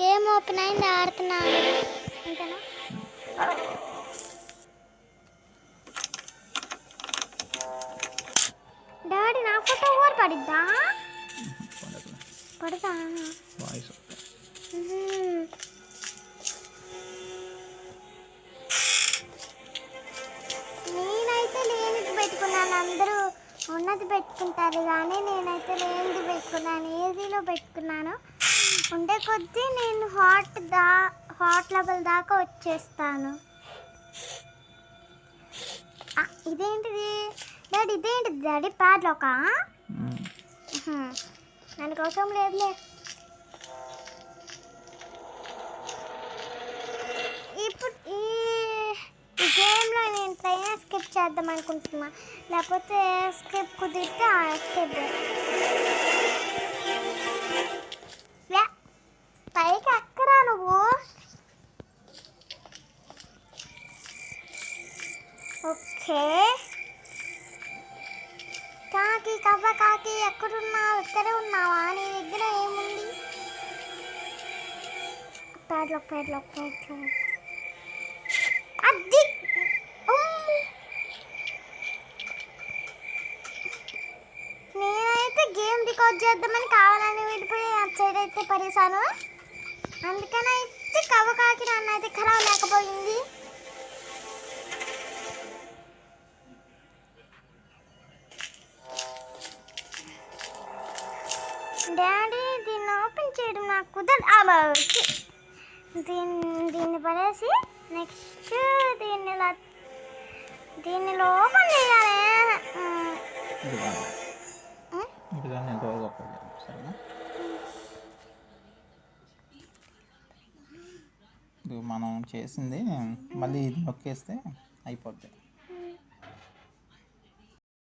Game open అయింది, ఆడుతున్నాను. అంతేనా? డాడీ నా ఫోటో కూడా పడిద్దా? పడదా? నేనైతే లేనిది పెట్టుకున్నాను, అందరూ ఉన్నది పెట్టుకుంటారు కానీ నేనైతే లేనిది పెట్టుకున్నాను. ఏసీలో పెట్టుకున్నాను. ఉండే కొద్దీ నేను హాట్ లెవెల్ దాకా వచ్చేస్తాను. ఇదేంటిది డాడీ? ఇదేంటిది డాడీ? ప్యాడ్లోకా? దానికోసం లేదులే. ఇప్పుడు ఈ గేమ్లో నేను ట్రైన్ స్కిప్ చేద్దాం అనుకుంటున్నా, లేకపోతే స్కిప్ కుదిరితే ఆ స్కిప్ పైకి ఎక్కరా నువ్వు. ఓకే కాకి కవ్వ కాకి ఎక్కడున్నావు? ఇక్కడే ఉన్నావా? నీ దగ్గర ఏముంది? ప్యాడ్లాక్ అది. నేనైతే గేమ్ రికార్డ్ చేద్దామని కావాలని వెళ్ళిపోయి అటు సైడ్ అయితే పడేసాను. అందుకని అయితే కవ్వ కాకి నన్ను అయితే ఖరాబ్ లేకపోయింది. డాడీ దీన్ని ఓపెన్ చేయడం నాకు కుదరదు. దీన్ని పడేసి నెక్స్ట్ దీన్ని ఓపెన్ చేయాలి. మనం చేసింది మళ్ళీ ఇది నొక్కేస్తే అయిపోద్ది.